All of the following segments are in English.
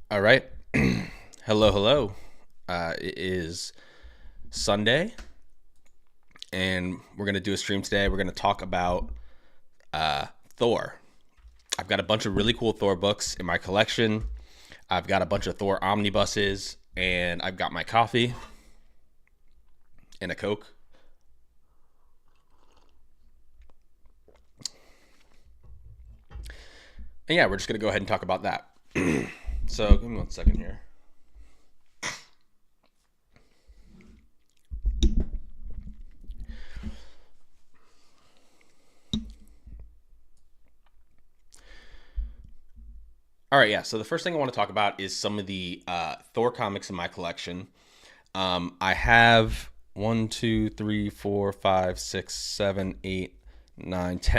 All right. Hello, hello. It is Sunday, and we're going to do a stream today. We're going to talk about Thor. I've got a bunch of really cool Thor books in my collection. I've got a bunch of Thor omnibuses, and I've got my coffee and a Coke. And yeah, we're just going to go ahead and talk about that. So, give me one second here. All right, yeah. So the first thing I want to talk about is some of the Thor comics in my collection. I have 10.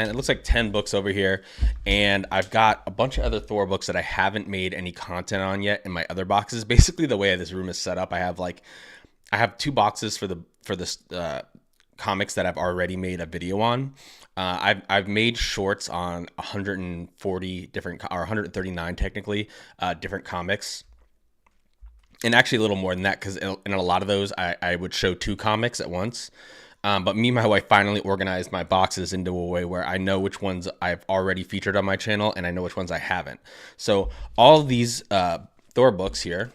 It looks like 10 books over here, and I've got a bunch of other Thor books that I haven't made any content on yet in my other boxes. Basically, the way this room is set up, I have two boxes for this comics that I've already made a video on. I've made shorts on 140 different or 139 technically different comics, and actually a little more than that because in a lot of those I would show two comics at once. But me and my wife finally organized my boxes into a way where I know which ones I've already featured on my channel and I know which ones I haven't. So all of these Thor books here,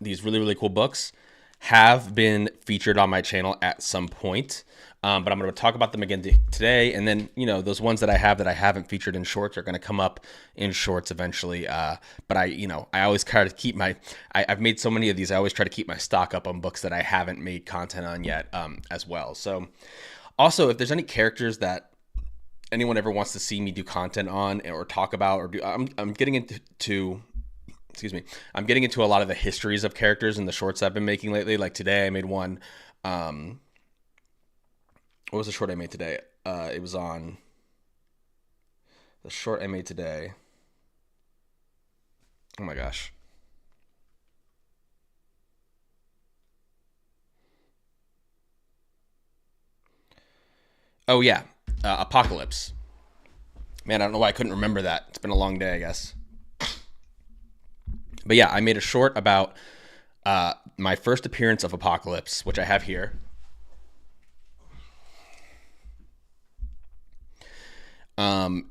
these really, really cool books, have been featured on my channel at some point. But I'm going to talk about them again today. And then, those ones that I haven't featured in shorts are going to come up in shorts eventually. But I always try to keep I've made so many of these. I always try to keep my stock up on books that I haven't made content on yet, as well. So also, if there's any characters that anyone ever wants to see me do content on or talk about or do, I'm getting into excuse me, I'm getting into a lot of the histories of characters in the shorts I've been making lately. Like today I made one, what was the short I made today? It was on the short I made today. Oh my gosh. Oh yeah, Apocalypse. Man, I don't know why I couldn't remember that. It's been a long day, I guess. But yeah, I made a short about my first appearance of Apocalypse, which I have here.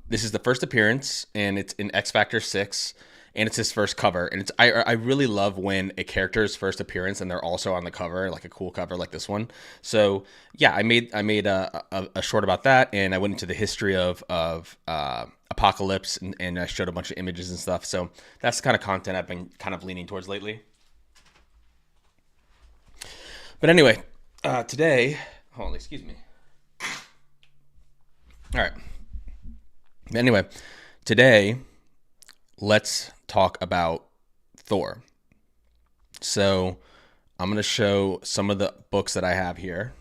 This is the first appearance, and it's in X Factor 6, and it's his first cover. And I really love when a character's first appearance and they're also on the cover, like a cool cover like this one. So yeah, I made a short about that, and I went into the history of Apocalypse, and I showed a bunch of images and stuff. So that's the kind of content I've been kind of leaning towards lately. But anyway, today, hold on, excuse me. All right. Anyway, today, let's talk about Thor. So I'm going to show some of the books that I have here.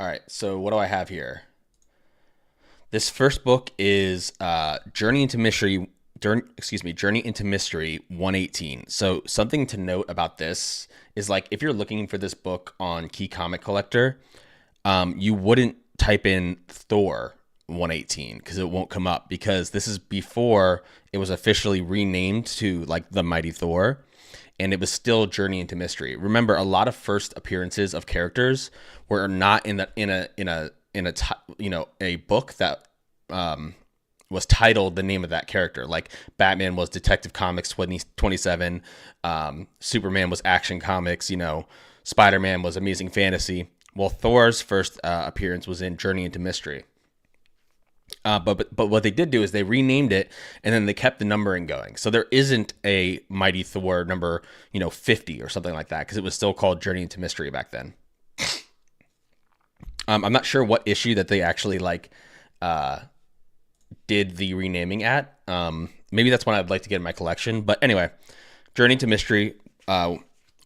All right, so what do I have here? This first book is Journey into Mystery 118. So something to note about this is, like, if you're looking for this book on Key Comic Collector, you wouldn't type in Thor 118 because it won't come up, because this is before it was officially renamed to like The Mighty Thor, and it was still Journey into Mystery. Remember, a lot of first appearances of characters were not in a book that was titled the name of that character. Like Batman was Detective Comics 27, Superman was Action Comics, Spider-Man was Amazing Fantasy. Well, Thor's first appearance was in Journey into Mystery. But what they did do is they renamed it, and then they kept the numbering going. So there isn't a Mighty Thor number, 50 or something like that, because it was still called Journey into Mystery back then. I'm not sure what issue that they actually did the renaming at. Maybe that's one I'd like to get in my collection. But anyway, Journey to Mystery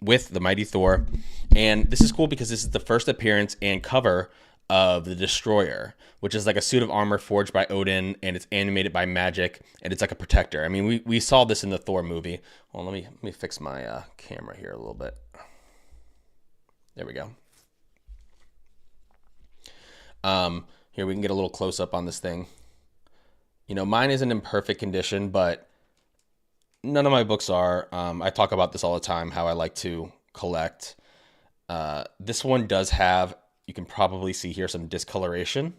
with the Mighty Thor. And this is cool because this is the first appearance and cover of the Destroyer, which is like a suit of armor forged by Odin, and it's animated by magic, and it's like a protector. I mean, we saw this in the Thor movie. Well, let me fix my camera here a little bit. There we go. Here we can get a little close up on this thing. You know, mine isn't in perfect condition, but none of my books are. I talk about this all the time, how I like to collect. This one does have, you can probably see here, some discoloration.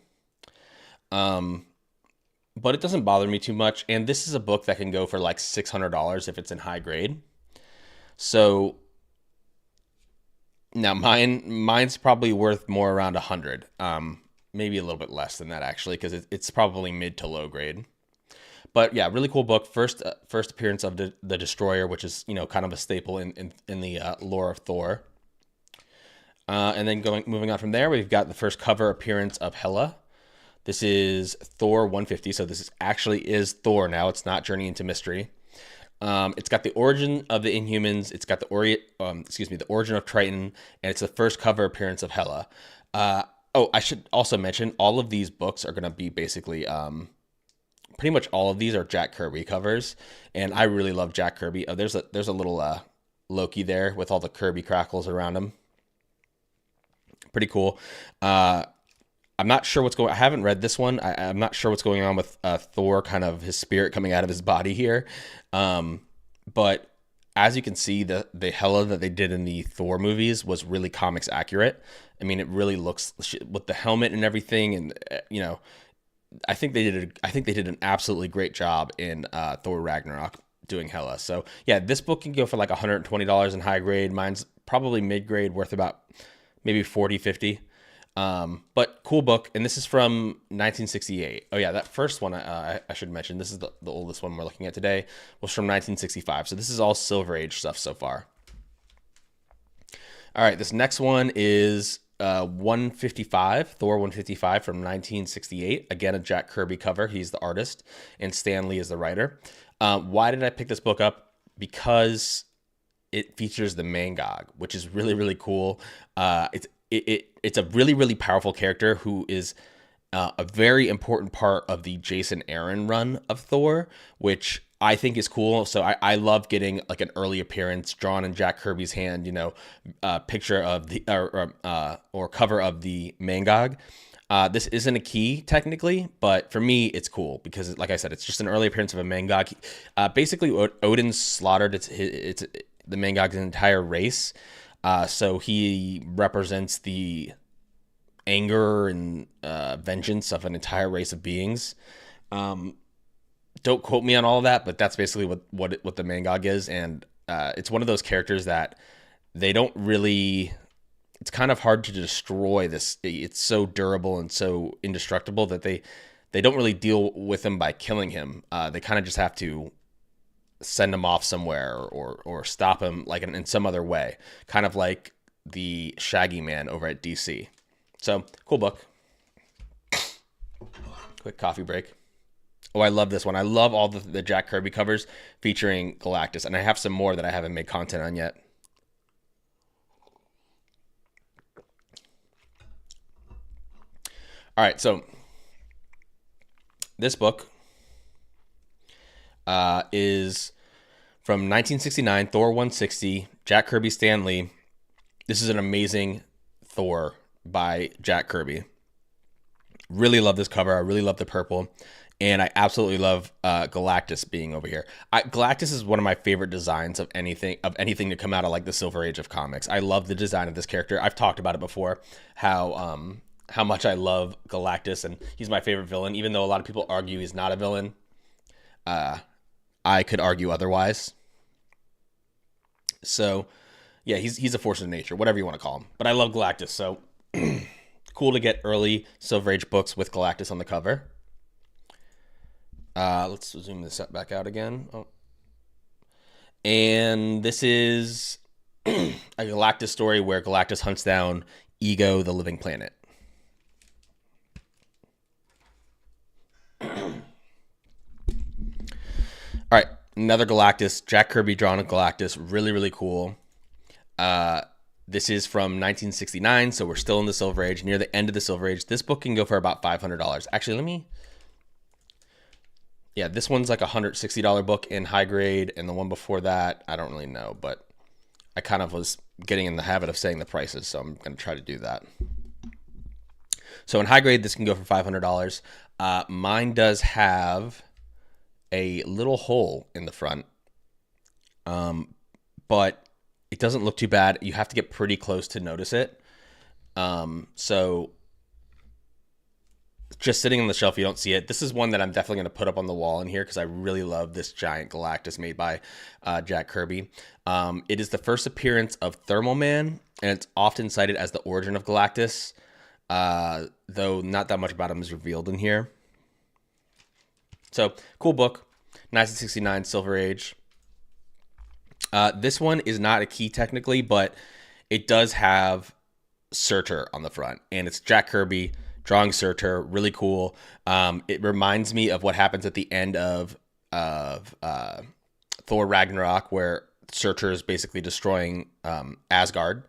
But it doesn't bother me too much. And this is a book that can go for like $600 if it's in high grade. So now mine's probably worth more around 100. Maybe a little bit less than that actually, because it's probably mid to low grade. But yeah, really cool book. First appearance of the Destroyer, which is, you know, kind of a staple in the lore of Thor. And then moving on from there, we've got the first cover appearance of Hela. This is Thor 150, so this actually is Thor now. It's not Journey into Mystery. It's got the origin of the Inhumans. It's got the origin of Triton, and it's the first cover appearance of Hela. I should also mention all of these books are going to be basically pretty much all of these are Jack Kirby covers, and I really love Jack Kirby. There's a little Loki there with all the Kirby crackles around him. Pretty cool. I'm not sure what's going. I haven't read this one. I'm not sure what's going on with Thor, kind of his spirit coming out of his body here. But as you can see, the Hela that they did in the Thor movies was really comics accurate. I mean, it really looks with the helmet and everything, and you know, I think they did an absolutely great job in Thor Ragnarok doing Hela. So yeah, this book can go for like $120 in high grade. Mine's probably mid grade, worth about maybe 40, 50. But cool book. And this is from 1968. Oh yeah, that first one I should mention, this is the oldest one we're looking at today, was from 1965. So this is all Silver Age stuff so far. All right, this next one is 155, Thor 155 from 1968. Again, a Jack Kirby cover. He's the artist, and Stan Lee is the writer. Why did I pick this book up? Because it features the Mangog, which is really, really cool. It's a really, really powerful character who is a very important part of the Jason Aaron run of Thor, which I think is cool. So I love getting like an early appearance drawn in Jack Kirby's hand, you know, picture of the or cover of the Mangog. This isn't a key technically, but for me, it's cool because, like I said, it's just an early appearance of a Mangog. Basically, Odin slaughtered the Mangog's entire race. So he represents the anger and vengeance of an entire race of beings. Don't quote me on all of that, but that's basically what the Mangog is. And it's one of those characters that they don't really... It's kind of hard to destroy this. It's so durable and so indestructible that they don't really deal with him by killing him. They kind of just have to send him off somewhere or stop him like in some other way, kind of like the Shaggy Man over at DC. So cool book. Quick coffee break. Oh, I love this one. I love all the Jack Kirby covers featuring Galactus, and I have some more that I haven't made content on yet. All right, so this book is from 1969, Thor 160, Jack Kirby, Stan Lee. This is an amazing Thor by Jack Kirby. Really love this cover. I really love the purple. And I absolutely love Galactus being over here. Galactus is one of my favorite designs of anything to come out of like the Silver Age of comics. I love the design of this character. I've talked about it before, how much I love Galactus, and he's my favorite villain, even though a lot of people argue he's not a villain. I could argue otherwise. So, yeah, he's a force of nature, whatever you want to call him. But I love Galactus, so cool to get early Silver Age books with Galactus on the cover. Let's zoom this back out again. Oh. And this is a Galactus story where Galactus hunts down Ego, the living planet. All right, another Galactus, Jack Kirby drawn a Galactus, really, really cool. This is from 1969, so we're still in the Silver Age, near the end of the Silver Age. This book can go for about $500. Actually, yeah, this one's like a $160 book in high grade, and the one before that, I don't really know, but I kind of was getting in the habit of saying the prices, so I'm going to try to do that. So in high grade, this can go for $500. Mine does have a little hole in the front, but it doesn't look too bad. You have to get pretty close to notice it. So just sitting on the shelf, you don't see it. This is one that I'm definitely going to put up on the wall in here because I really love this giant Galactus made by Jack Kirby. It is the first appearance of Thermal Man, and it's often cited as the origin of Galactus, though not that much about him is revealed in here. So, cool book. 1969 Silver Age. This one is not a key technically, but it does have Surtur on the front, and it's Jack Kirby drawing Surtur, really cool. It reminds me of what happens at the end of Thor Ragnarok, where Surtur is basically destroying Asgard.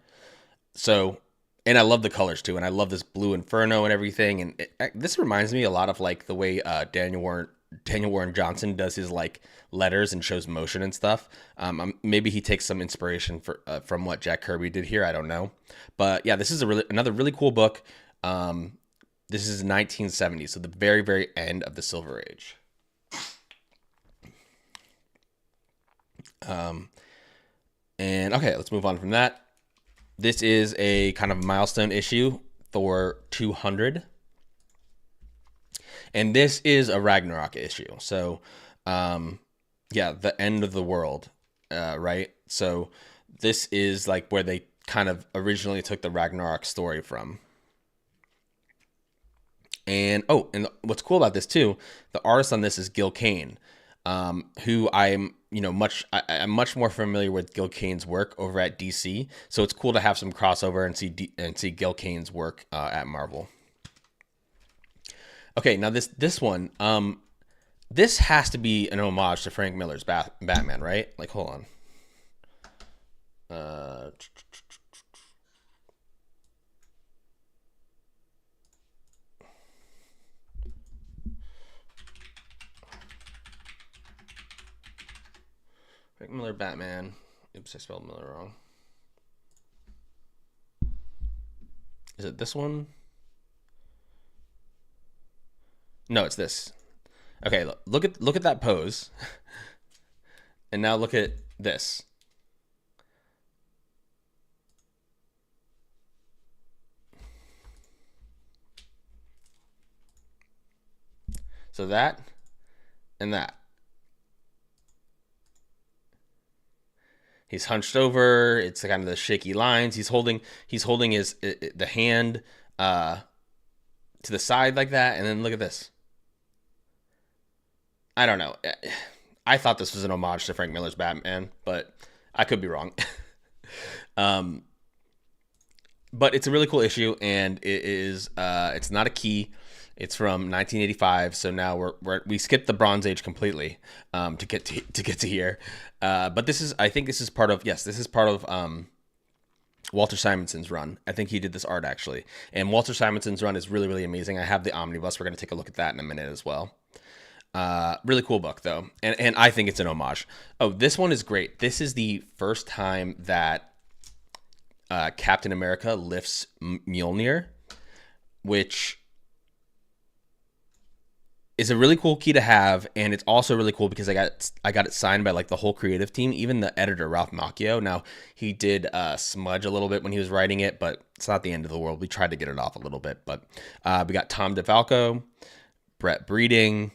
So, and I love the colors too, and I love this blue inferno and everything. And this reminds me a lot of like the way Daniel Warren Johnson does his like letters and shows motion and stuff. Maybe he takes some inspiration from what Jack Kirby did here. I don't know, but yeah, this is another really cool book. This is 1970, so the very, very end of the Silver Age. And okay, let's move on from that. This is a kind of milestone issue, Thor 200. And this is a Ragnarok issue. So, yeah, the end of the world, right? So this is like where they kind of originally took the Ragnarok story from. And and what's cool about this too, the artist on this is Gil Kane, who I'm much more familiar with Gil Kane's work over at DC. So it's cool to have some crossover and see Gil Kane's work at Marvel. Okay, now this one, this has to be an homage to Frank Miller's Batman, right? Like, hold on. Frank Miller Batman. Oops, I spelled Miller wrong. Is it this one? No, it's this. Okay, look at that pose. And now look at this. So that and that. He's hunched over. It's kind of the shaky lines. He's holding the hand to the side like that, and then look at this. I don't know. I thought this was an homage to Frank Miller's Batman, but I could be wrong. But it's a really cool issue, and it is. It's not a key. It's from 1985, so now we skipped the Bronze Age completely to get to here. But I think this is part of Walter Simonson's run. I think he did this art actually, and Walter Simonson's run is really, really amazing. I have the omnibus. We're going to take a look at that in a minute as well. Really cool book though, and I think it's an homage. Oh, this one is great. This is the first time that Captain America lifts Mjolnir, which is a really cool key to have, and it's also really cool because I got it signed by like the whole creative team, even the editor Ralph Macchio. Now he did smudge a little bit when he was writing it, but it's not the end of the world. We tried to get it off a little bit, but we got Tom DeFalco, Brett Breeding,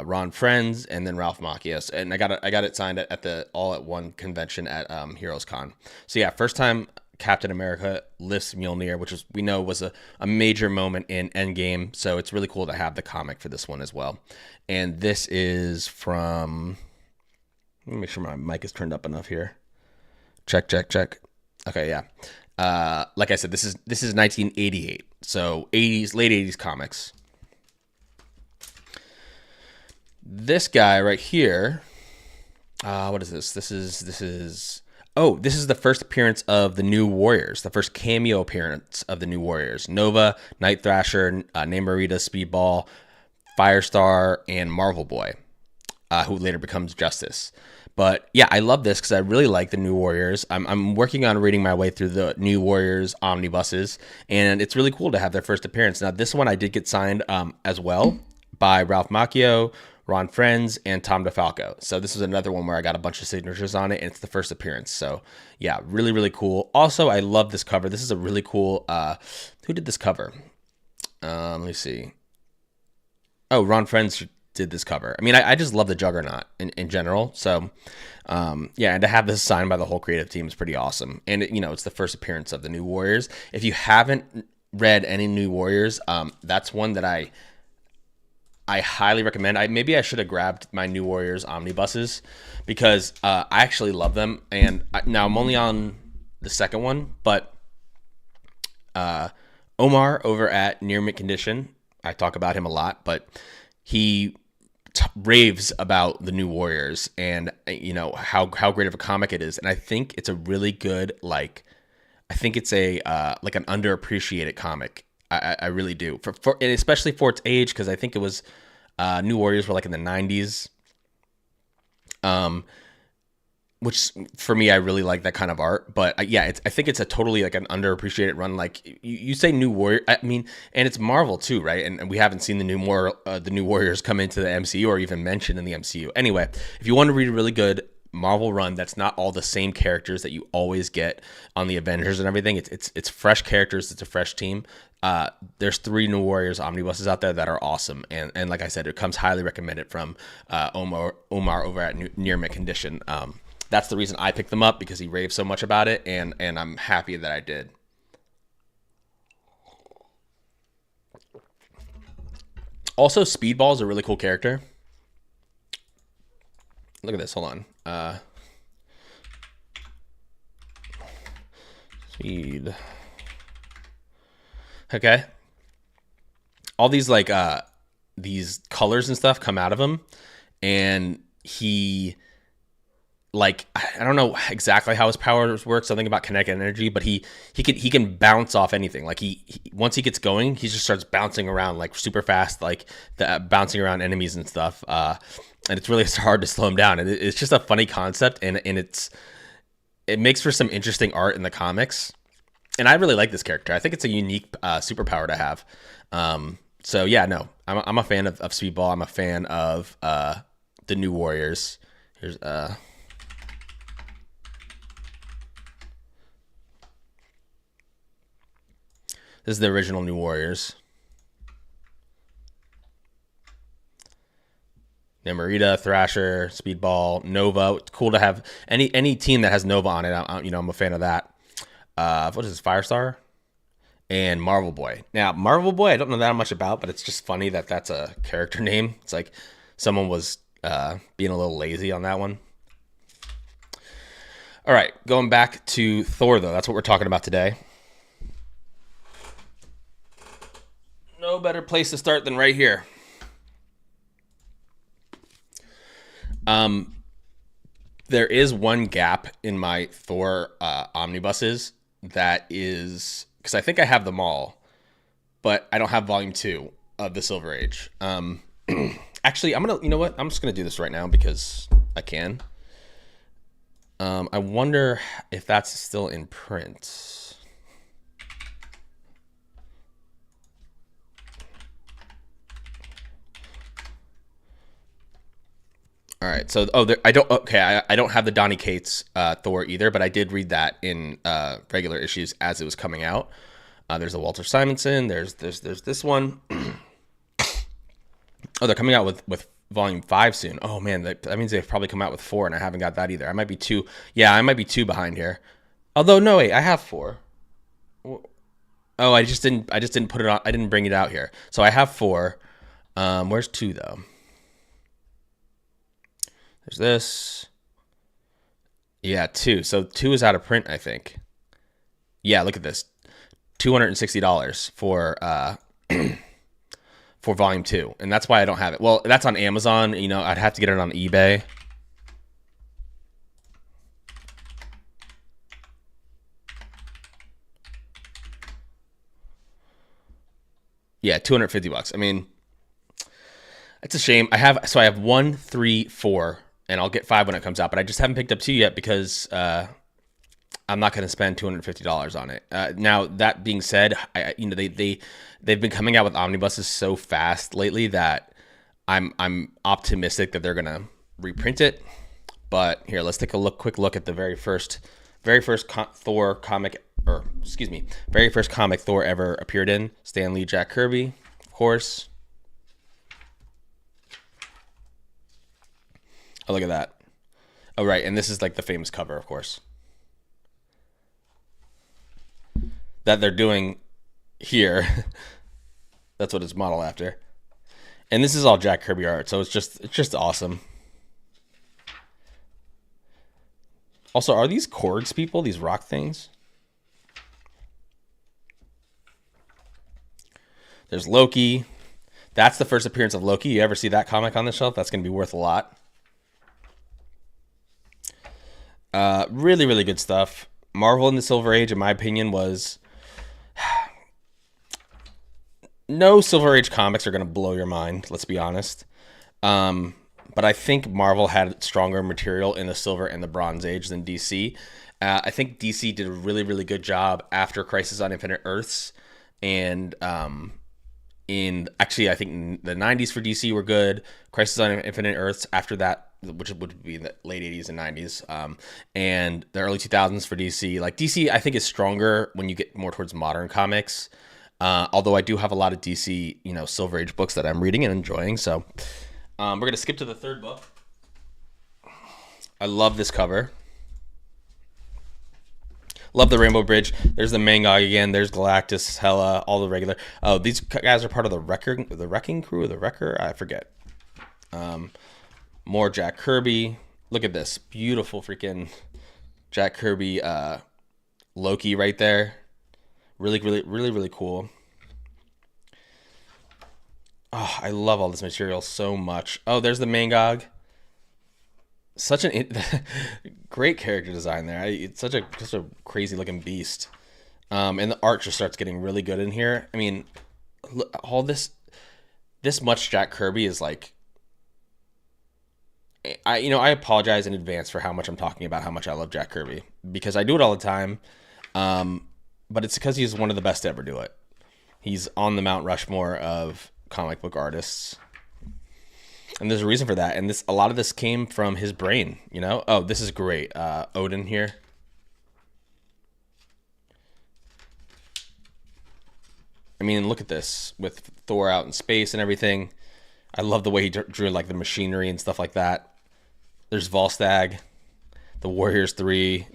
Ron Friends, and then Ralph Macchio. And I got it signed at the All at One convention at Heroes Con. So yeah, first time Captain America lifts Mjolnir, which we know was a major moment in Endgame. So it's really cool to have the comic for this one as well. And this is from, let me make sure my mic is turned up enough here. Check. Okay, yeah. Like I said, this is 1988. So late 80s comics. This guy right here, what is this? This is the first appearance of the New Warriors, the first cameo appearance of the New Warriors. Nova, Night Thrasher, Namorita, Speedball, Firestar, and Marvel Boy, who later becomes Justice. But yeah, I love this because I really like the New Warriors. I'm working on reading my way through the New Warriors omnibuses, and it's really cool to have their first appearance. Now, this one I did get signed as well by Ralph Macchio, Ron Friends, and Tom DeFalco. So this is another one where I got a bunch of signatures on it, and it's the first appearance. So yeah, really, really cool. Also, I love this cover. This is a really cool. Who did this cover? Let me see. Oh, Ron Friends did this cover. I mean, I just love the Juggernaut in general. So, yeah, and to have this signed by the whole creative team is pretty awesome. And, it's the first appearance of the New Warriors. If you haven't read any New Warriors, that's one that I highly recommend. Maybe I should have grabbed my New Warriors omnibuses because I actually love them. And now I'm only on the second one, but Omar over at Near Mint Condition, I talk about him a lot, but he raves about the New Warriors and how great of a comic it is. And I think it's a really good, I think it's a like an underappreciated comic. I really do, for and especially for its age, because I think it was New Warriors were like in the 90s. Which for me, I really like that kind of art. But yeah, I think it's a totally like an underappreciated run. Like you say New Warrior, I mean, and it's Marvel too, right? And we haven't seen the New Warriors come into the MCU or even mentioned in the MCU. Anyway, if you want to read a really good Marvel run that's not all the same characters that you always get on the Avengers and everything, it's fresh characters, it's a fresh team. There's 3 New Warriors omnibuses out there that are awesome, and like I said, it comes highly recommended from Omar over at Near Mint Condition. That's the reason I picked them up, because he raved so much about it, and I'm happy that I did. Also, Speedball is a really cool character. Look at this. Hold on. Speed. Okay. All these these colors and stuff come out of him, and he, I don't know exactly how his powers work, something about kinetic energy, but he can bounce off anything. Like he once he gets going, he just starts bouncing around like super fast, like bouncing around enemies and stuff. And it's really hard to slow him down. And it's just a funny concept, and it makes for some interesting art in the comics. And I really like this character. I think it's a unique superpower to have. So yeah, no, I'm a fan of Speedball. I'm a fan of the New Warriors. Here's this is the original New Warriors. Namorita, Thrasher, Speedball, Nova. It's cool to have any team that has Nova on it. I'm a fan of that. What is this? Firestar and Marvel Boy. Now, Marvel Boy, I don't know that much about, but it's just funny that that's a character name. It's like someone was being a little lazy on that one. All right, going back to Thor, though. That's what we're talking about today. No better place to start than right here. There is one gap in my Thor omnibuses that is, because I think I have them all, but I don't have volume 2 of the Silver Age. Actually, you know what? I'm just gonna do this right now because I can. I wonder if that's still in print. All right, so I don't have the Donny Cates Thor either, but I did read that in regular issues as it was coming out. There's a Walter Simonson. There's this one. Oh, they're coming out with volume 5 soon. Oh man, that means they've probably come out with 4, and I haven't got that either. I might be 2. Yeah, I might be 2 behind here. Although no, wait, I have 4. Oh, I just didn't put it on. I didn't bring it out here. So I have 4. Where's 2 though? There's this. Yeah, 2. So 2 is out of print, I think. Yeah, look at this. $260 for for volume 2. And that's why I don't have it. Well, that's on Amazon. I'd have to get it on eBay. Yeah, $250. I mean, it's a shame. I have 1, 3, 4, and I'll get 5 when it comes out. But I just haven't picked up 2 yet because I'm not going to spend $250 on it. Now that being said, they've been coming out with omnibuses so fast lately that I'm optimistic that they're going to reprint it. But here, let's take a quick look at the very first Thor comic, or excuse me, very first comic Thor ever appeared in. Stan Lee, Jack Kirby, of course. Oh, look at that. Oh, right, and this is like the famous cover, of course, that they're doing here. That's what it's modeled after. And this is all Jack Kirby art, so it's just awesome. Also, are these Korgs people, these rock things? There's Loki. That's the first appearance of Loki. You ever see that comic on the shelf? That's going to be worth a lot. Really, really good stuff. Marvel in the Silver Age, in my opinion, was... No Silver Age comics are going to blow your mind, let's be honest. But I think Marvel had stronger material in the Silver and the Bronze Age than DC. I think DC did a really, really good job after Crisis on Infinite Earths. And I think the 90s for DC were good. Crisis on Infinite Earths after that, which would be in the late 80s and 90s. And the early 2000s for DC. Like, DC, I think, is stronger when you get more towards modern comics. Although I do have a lot of DC, Silver Age books that I'm reading and enjoying. So we're going to skip to the third book. I love this cover. Love the Rainbow Bridge. There's the Mangog again. There's Galactus, Hela, all the regular. Oh, these guys are part of the Wrecking Crew, or the Wrecker? I forget. More Jack Kirby. Look at this. Beautiful freaking Jack Kirby Loki right there. Really, really, really, really cool. Oh, I love all this material so much. Oh, there's the Mangog. Such an great character design there. It's such a crazy looking beast. And the art just starts getting really good in here. I mean, all this much Jack Kirby is like... I apologize in advance for how much I'm talking about how much I love Jack Kirby, because I do it all the time. But it's because he's one of the best to ever do it. He's on the Mount Rushmore of comic book artists. And there's a reason for that. And a lot of this came from his brain, Oh, this is great. Odin here. I mean, look at this with Thor out in space and everything. I love the way he drew like the machinery and stuff like that. There's Volstagg, the Warriors 3.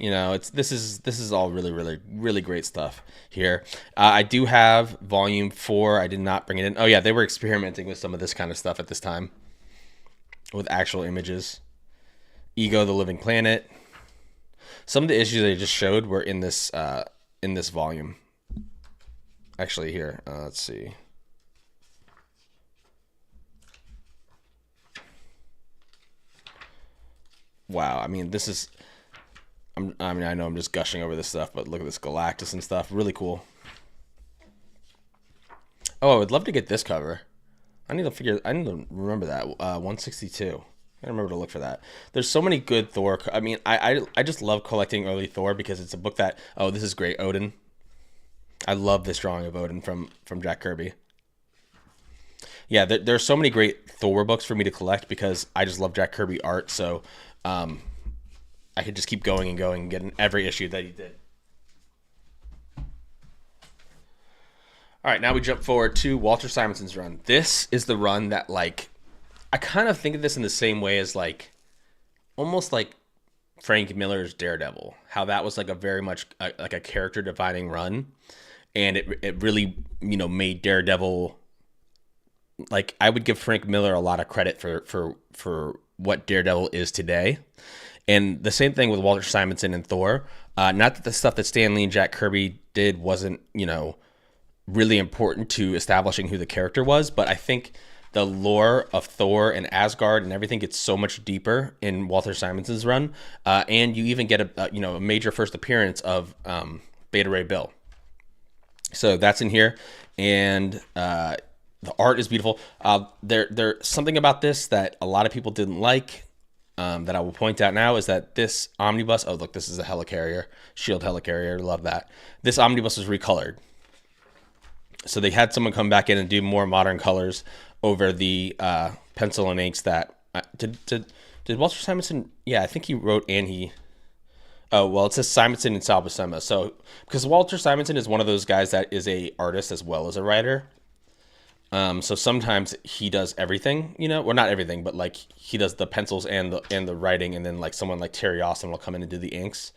This is all really, really, really great stuff here. I do have volume 4. I did not bring it in. Oh yeah, they were experimenting with some of this kind of stuff at this time with actual images. Ego, the Living Planet. Some of the issues they just showed were in this volume. Actually, here, let's see. Wow, I mean, this is... I know I'm just gushing over this stuff, but look at this Galactus and stuff. Really cool. Oh, I would love to get this cover. I need to remember that. 162. I remember to look for that. There's so many good Thor. I mean, I just love collecting early Thor because it's a book that... Oh, this is great. Odin. I love this drawing of Odin from Jack Kirby. Yeah, there's so many great Thor books for me to collect because I just love Jack Kirby art. So I could just keep going and going and getting every issue that he did. All right, now we jump forward to Walter Simonson's run. This is the run that, like, I kind of think of this in the same way as, like, almost like Frank Miller's Daredevil. How that was, like, a very much, like, a character-defining run. And it really, made Daredevil... Like, I would give Frank Miller a lot of credit for what Daredevil is today. And the same thing with Walter Simonson and Thor. Not that the stuff that Stan Lee and Jack Kirby did wasn't, really important to establishing who the character was, but I think the lore of Thor and Asgard and everything gets so much deeper in Walter Simonson's run. And you even get a major first appearance of Beta Ray Bill. So that's in here. And the art is beautiful. There's something about this that a lot of people didn't like. that I will point out now is that this omnibus, oh look, this is a helicarrier, shield helicarrier, love that. This omnibus was recolored. So they had someone come back in and do more modern colors over the pencil and inks that did Walter Simonson? Yeah, I think he wrote and he. Oh well, it says Simonson and Sal Buscema. So because Walter Simonson is one of those guys that is a artist as well as a writer. So sometimes he does everything, you know, or not everything, but like he does the pencils and the writing, and then like someone like Terry Austin will come in and do the inks.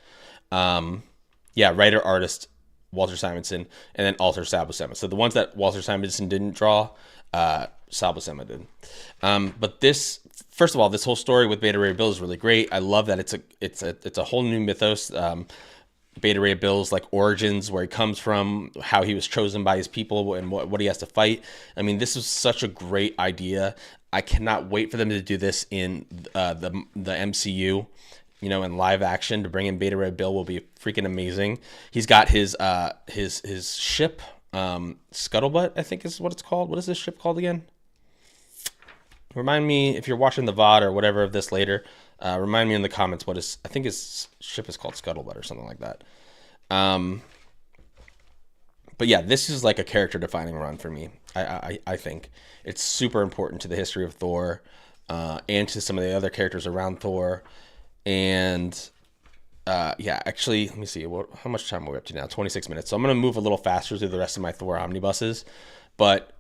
Yeah, writer artist Walter Simonson, and then alter Sal Buscema. So the ones that Walter Simonson didn't draw, Sal Buscema did. But this, first of all, this whole story with Beta Ray Bill is really great. I love that it's a whole new mythos. Beta Ray Bill's like origins, where he comes from, how he was chosen by his people, and what he has to fight. I mean, this is such a great idea. I cannot wait for them to do this in the MCU. You know, in live action, to bring in Beta Ray Bill will be freaking amazing. He's got his ship, Scuttlebutt, I think is what it's called. What is this ship called again? Remind me if you're watching the VOD or whatever of this later. Remind me in the comments what is. I think his ship is called Scuttlebutt or something like that. But yeah, this is like a character-defining run for me. I think it's super important to the history of Thor, and to some of the other characters around Thor. And yeah, actually, let me see. How much time are we up to now? 26 minutes. So I'm going to move a little faster through the rest of my Thor omnibuses. But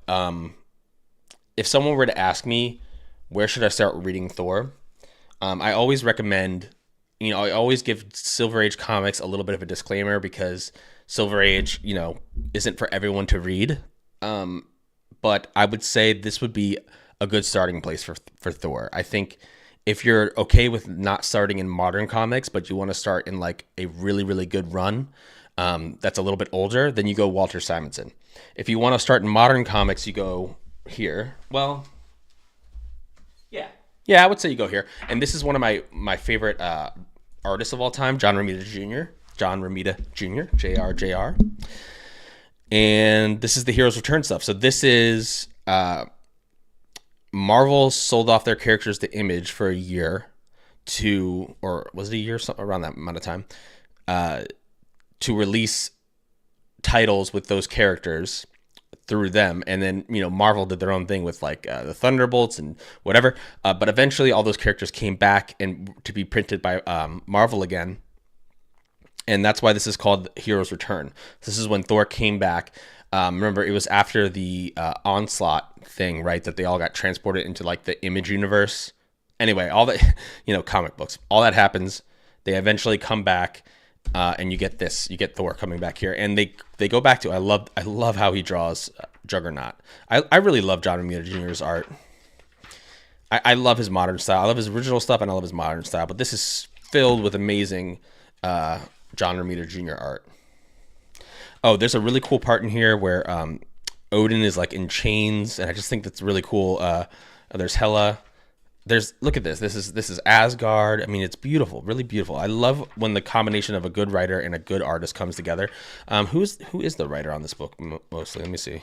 if someone were to ask me, where should I start reading Thor? I always recommend, you know, I always give Silver Age comics a little bit of a disclaimer, because Silver Age, you know, isn't for everyone to read. But I would say this would be a good starting place for Thor. I think if you're okay with not starting in modern comics, but you want to start in like a really, really good run that's a little bit older, then you go Walter Simonson. If you want to start in modern comics, you go here. Well, yeah, I would say you go here. And this is one of my favorite artists of all time, John Romita Jr. JR. And this is the Heroes Return stuff. So this is Marvel sold off their characters to Image for a year or was it a year, around that amount of time, to release titles with those characters through them. And then, you know, Marvel did their own thing with like the Thunderbolts and whatever. But eventually all those characters came back and to be printed by Marvel again. And that's why this is called Heroes Return. This is when Thor came back. Remember, it was after the Onslaught thing, right? That they all got transported into like the Image universe. Anyway, all that, you know, comic books, all that happens. They eventually come back, and you get this. You get Thor coming back here, and they go back to. I love how he draws Juggernaut. I really love John Romita Jr.'s art. I love his modern style. I love his original stuff, and I love his modern style. But this is filled with amazing John Romita Jr. art. Oh, there's a really cool part in here where Odin is like in chains, and I just think that's really cool. There's Hela. Look at this. This is Asgard. I mean, it's beautiful, really beautiful. I love when the combination of a good writer and a good artist comes together. Who is the writer on this book mostly? Let me see.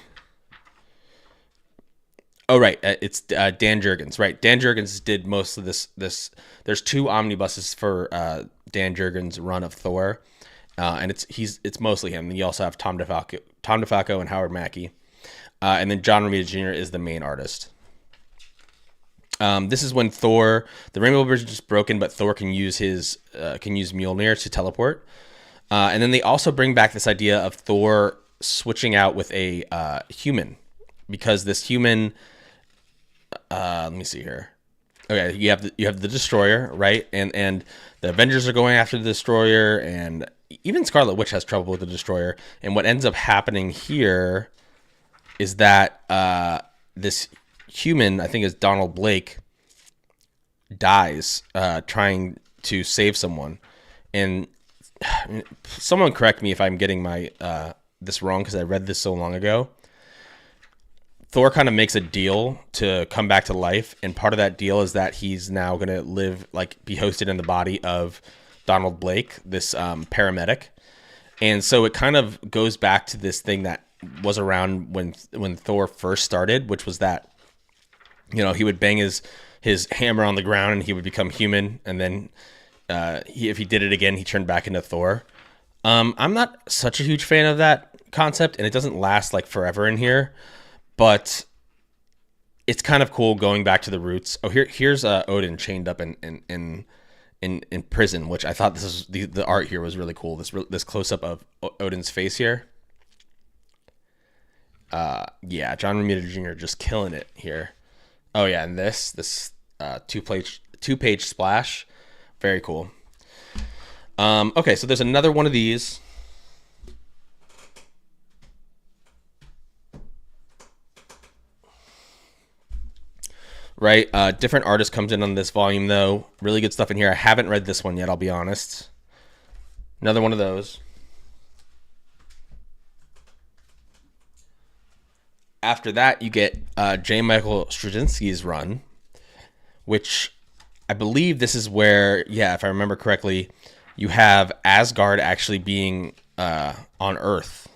Oh, right. It's Dan Jurgens, right? Dan Jurgens did most of this. There's 2 omnibuses for Dan Jurgens' run of Thor, and it's mostly him. And you also have Tom DeFalco and Howard Mackie, and then John Romita Jr. is the main artist. This is when the Rainbow Bridge is broken, but Thor can use Mjolnir to teleport. And then they also bring back this idea of Thor switching out with a human, because this human. Let me see here. Okay, you have the Destroyer, right? And the Avengers are going after the Destroyer, and even Scarlet Witch has trouble with the Destroyer. And what ends up happening here is that this human, I think is Donald Blake, dies trying to save someone. And someone correct me if I'm getting my this wrong, because I read this so long ago. Thor kind of makes a deal to come back to life, and part of that deal is that he's now going to be hosted in the body of Donald Blake, this paramedic. And so it kind of goes back to this thing that was around when Thor first started, which was that, you know, he would bang his his hammer on the ground and he would become human, and then if he did it again, he turned back into Thor. I'm not such a huge fan of that concept, and it doesn't last like forever in here, but it's kind of cool going back to the roots. Oh, here's Odin chained up in prison, which I thought this is the art here was really cool. This close up of Odin's face here. Yeah, John Romita Jr. just killing it here. Oh yeah, and this two-page splash, very cool. Okay, so there's another one of these. Right, different artist comes in on this volume though. Really good stuff in here. I haven't read this one yet, I'll be honest. Another one of those. After that, you get J. Michael Straczynski's run, which I believe this is where, yeah, if I remember correctly, you have Asgard actually being on Earth.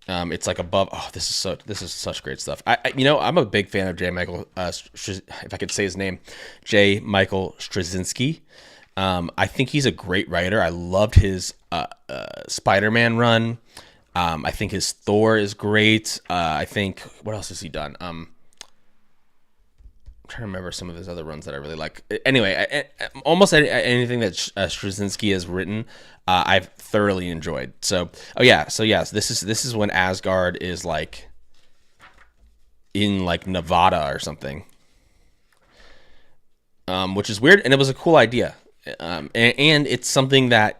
It's like above. Oh, this is such great stuff. I'm a big fan of J. Michael. If I could say his name, J. Michael Straczynski. I think he's a great writer. I loved his Spider-Man run. I think his Thor is great. I think, what else has he done? I'm trying to remember some of his other runs that I really like. Anyway, almost anything that Straczynski has written, I've thoroughly enjoyed. So this is when Asgard is like in like Nevada or something, which is weird, and it was a cool idea, and it's something that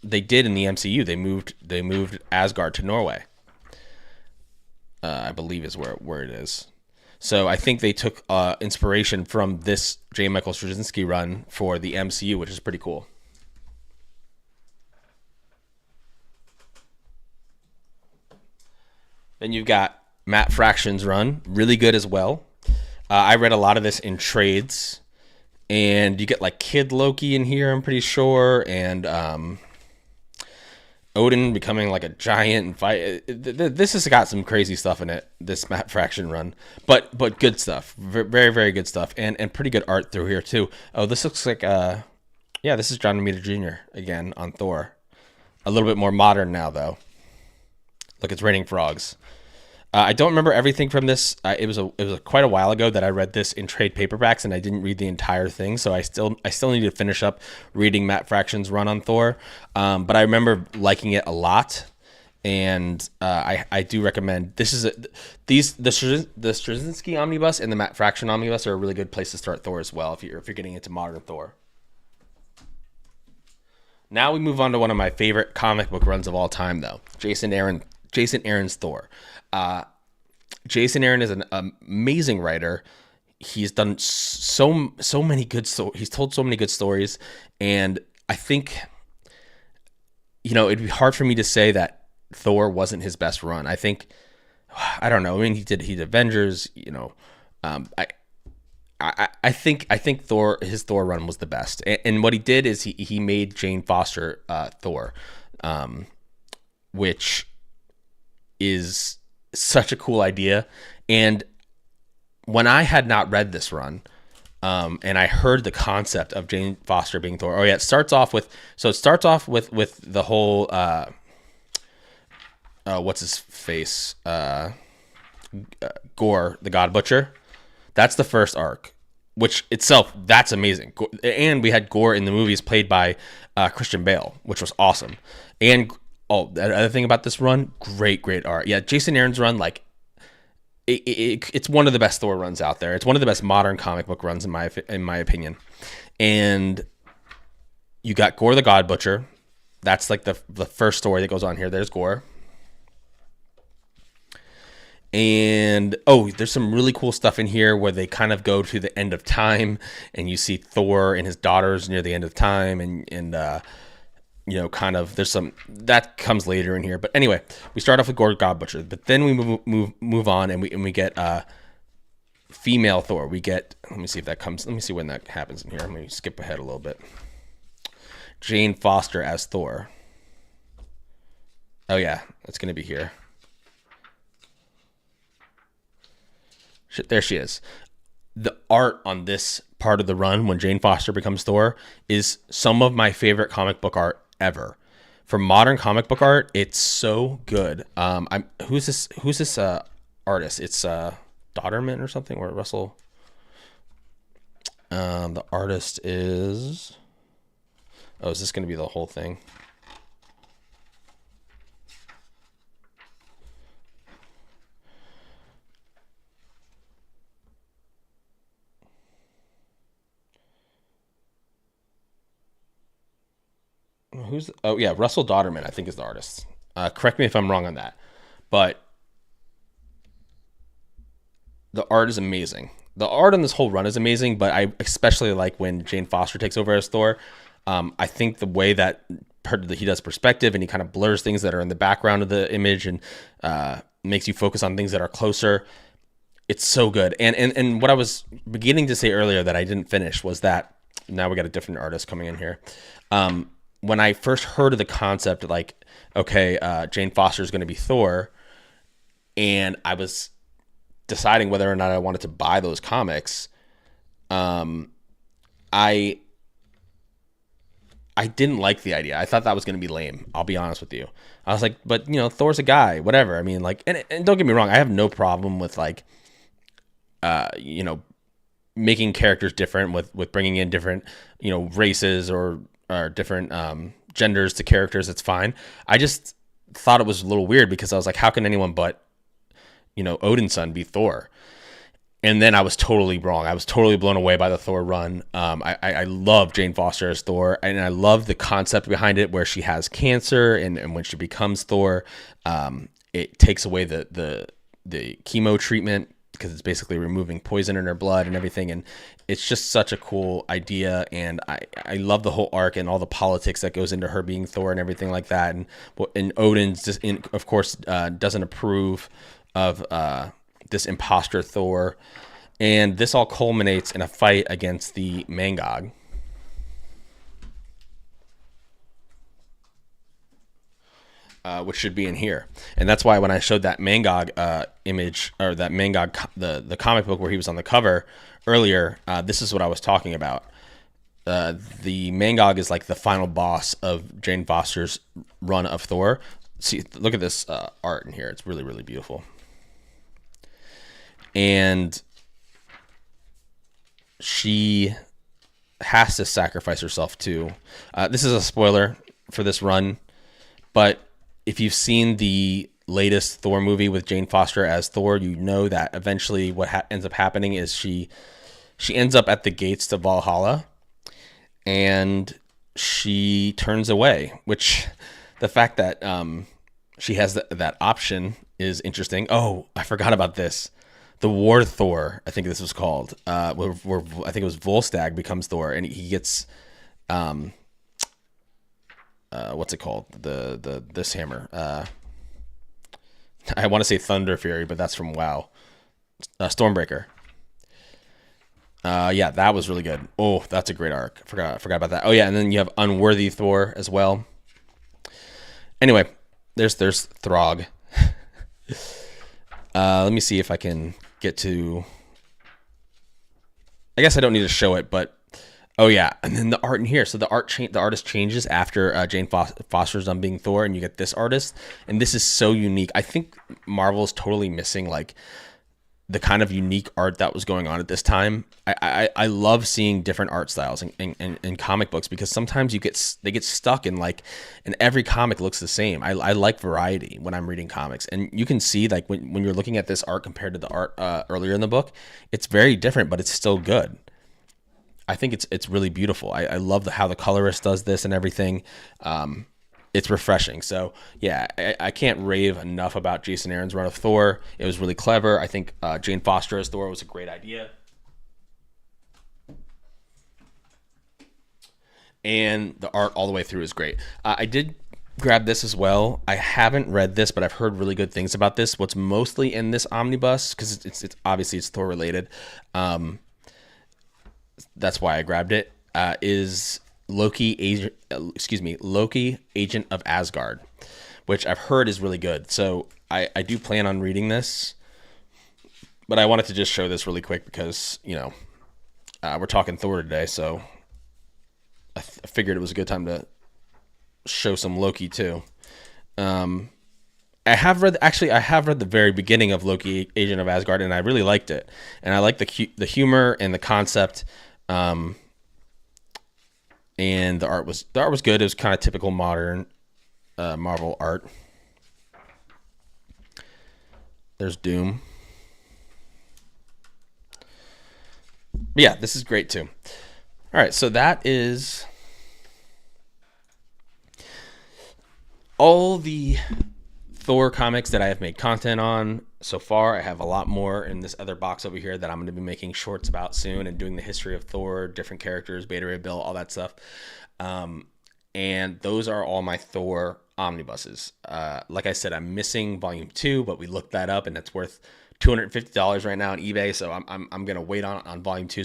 they did in the MCU. They moved Asgard to Norway. I believe is where it is. So I think they took inspiration from this J. Michael Straczynski run for the MCU, which is pretty cool. Then you've got Matt Fraction's run, really good as well. I read a lot of this in trades, and you get like Kid Loki in here, I'm pretty sure, and Odin becoming like a giant and fight. This has got some crazy stuff in it, this Matt Fraction run, but good stuff, very very good stuff, and pretty good art through here too. Oh, this looks like this is John Romita Jr. again on Thor, a little bit more modern now though. Look, it's raining frogs. I don't remember everything from this. It was quite a while ago that I read this in trade paperbacks, and I didn't read the entire thing. So I still need to finish up reading Matt Fraction's run on Thor. But I remember liking it a lot, and I do recommend. The Straczynski omnibus and the Matt Fraction omnibus are a really good place to start Thor as well if you're getting into modern Thor. Now we move on to one of my favorite comic book runs of all time, though, Jason Aaron's Thor. Jason Aaron is an amazing writer. He's done so many good he's told so many good stories, and I think it'd be hard for me to say that Thor wasn't his best run. I don't know. I mean, he did Avengers. I think his Thor run was the best, and what he did is he made Jane Foster Thor, which is such a cool idea. And when I had not read this run, and I heard the concept of Jane Foster being Thor. It starts off with the whole what's his face, Gore the God Butcher. That's the first arc, which itself, that's amazing. And we had Gore in the movies played by Christian Bale, which was awesome. And the other thing about this run, great art. Yeah, Jason Aaron's run, like, it's one of the best Thor runs out there. It's one of the best modern comic book runs in my opinion. And you got Gore the God Butcher. That's like the first story that goes on here. There's Gore. And there's some really cool stuff in here where they kind of go to the end of time, and you see Thor and his daughters near the end of time, and kind of there's some that comes later in here. But anyway, we start off with Gore God Butcher, but then we move on, and we get female Thor. We get, let me see if that comes. Let me see when that happens in here. Let me skip ahead a little bit. Jane Foster as Thor. Oh yeah, that's gonna be here. There she is. the art on this part of the run when Jane Foster becomes Thor is some of my favorite comic book art ever. For modern comic book art, it's so good. I'm who's this artist? It's Dodderman or something, or Russell. The artist is. Oh, is this going to be the whole thing? Who's? Oh yeah, Russell Dodderman, I think, is the artist. Correct me if I'm wrong on that, but the art is amazing. The art on this whole run is amazing, but I especially like when Jane Foster takes over as Thor. I think the way that he does perspective and he kind of blurs things that are in the background of the image and makes you focus on things that are closer. It's so good. And what I was beginning to say earlier that I didn't finish was that now we got a different artist coming in here. When I first heard of the concept, like, okay, Jane Foster is going to be Thor, and I was deciding whether or not I wanted to buy those comics, I didn't like the idea. I thought that was going to be lame. I'll be honest with you. I was like, but Thor's a guy, whatever. I mean, like, and don't get me wrong, I have no problem with like, making characters different with bringing in different, races or different genders to characters. It's fine. I just thought it was a little weird because I was like, how can anyone but Odin's son be Thor? And then I was totally wrong. I was totally blown away by the Thor run. I love Jane Foster as Thor, and I love the concept behind it where she has cancer, and when she becomes Thor, it takes away the chemo treatment because it's basically removing poison in her blood and everything. And it's just such a cool idea. And I love the whole arc and all the politics that goes into her being Thor and everything like that. And Odin's just, of course, doesn't approve of this imposter Thor, and this all culminates in a fight against the Mangog. Which should be in here, and that's why when I showed that Mangog image, or that Mangog, the comic book where he was on the cover earlier, this is what I was talking about. The Mangog is like the final boss of Jane Foster's run of Thor. See, look at this art in here; it's really, really beautiful. And she has to sacrifice herself too. This is a spoiler for this run, but if you've seen the latest Thor movie with Jane Foster as Thor, you know that eventually what ends up happening is she ends up at the gates to Valhalla, and she turns away. Which the fact that she has that option is interesting. Oh, I forgot about this. The War Thor, I think this was called, where I think it was Volstagg becomes Thor, and he gets, what's it called? This hammer. I want to say Thunder Fury, but that's from WoW. Stormbreaker. Yeah, that was really good. Oh, that's a great arc. Forgot about that. Oh yeah, and then you have Unworthy Thor as well. Anyway, there's Throg. Let me see if I can get to. I guess I don't need to show it, but oh yeah, and then the art in here. So the artist changes after Jane Foster's done being Thor, and you get this artist, and this is so unique. I think Marvel is totally missing like the kind of unique art that was going on at this time. I love seeing different art styles in comic books because sometimes they get stuck in like, and every comic looks the same. I like variety when I'm reading comics, and you can see like when you're looking at this art compared to the art earlier in the book, it's very different, but it's still good. I think it's really beautiful. I love how the colorist does this and everything. It's refreshing. So yeah, I can't rave enough about Jason Aaron's run of Thor. It was really clever. I think Jane Foster as Thor was a great idea. And the art all the way through is great. I did grab this as well. I haven't read this, but I've heard really good things about this. What's mostly in this omnibus, because it's obviously it's Thor related. That's why I grabbed it. Is Loki, Agent of Asgard, which I've heard is really good. So I do plan on reading this. But I wanted to just show this really quick because, we're talking Thor today, so I figured it was a good time to show some Loki too. I have read the very beginning of Loki, Agent of Asgard, and I really liked it. And I like the humor and the concept. And the art was good. It was kind of typical modern Marvel art. There's Doom. But yeah, this is great too. All right, so that is all the Thor comics that I have made content on so far. I have a lot more in this other box over here that I'm going to be making shorts about soon and doing the history of Thor, different characters, Beta Ray Bill, all that stuff. And those are all my Thor omnibuses. Like I said, I'm missing volume 2, but we looked that up and that's worth $250 right now on eBay. So I'm going to wait on volume 2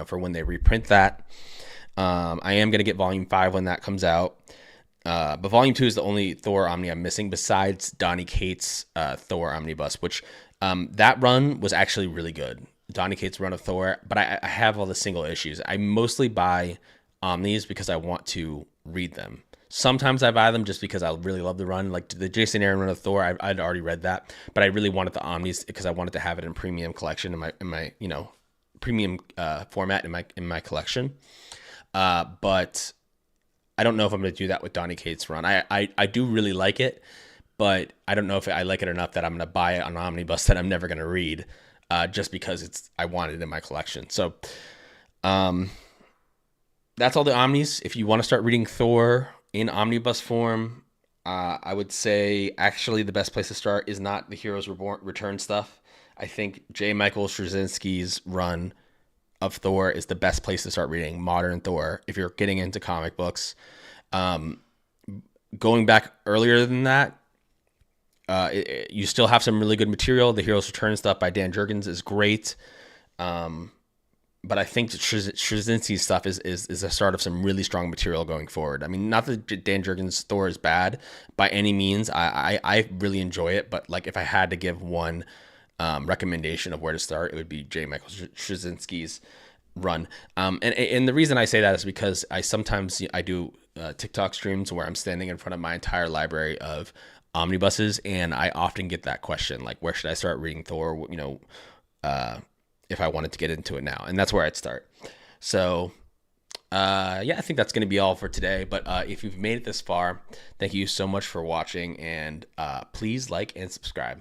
for when they reprint that. I am going to get volume 5 when that comes out. But volume 2 is the only Thor Omni I'm missing besides Donny Cates' Thor Omnibus, which that run was actually really good. Donny Cates' run of Thor, but I have all the single issues. I mostly buy Omnis because I want to read them. Sometimes I buy them just because I really love the run. Like the Jason Aaron run of Thor, I'd already read that, but I really wanted the Omnis because I wanted to have it in premium collection in my premium format in my collection. But I don't know if I'm going to do that with Donny Cates' run. I do really like it, but I don't know if I like it enough that I'm going to buy it on an omnibus that I'm never going to read, just because I want it in my collection. So, that's all the Omnis. If you want to start reading Thor in omnibus form, I would say actually the best place to start is not the Heroes Return stuff. I think J. Michael Straczynski's run of Thor is the best place to start reading modern Thor if you're getting into comic books. Going back earlier than that, you still have some really good material. The Heroes Return stuff by Dan Jurgens is great. But I think Straczynski's stuff is a start of some really strong material going forward. I mean, not that Dan Jurgens' Thor is bad by any means. I really enjoy it, but like if I had to give one recommendation of where to start, it would be J. Michael Straczynski's run. And the reason I say that is because I sometimes do TikTok streams where I'm standing in front of my entire library of omnibuses, and I often get that question, like, where should I start reading Thor? If I wanted to get into it now, and that's where I'd start. So, I think that's going to be all for today. But if you've made it this far, thank you so much for watching, and please like and subscribe.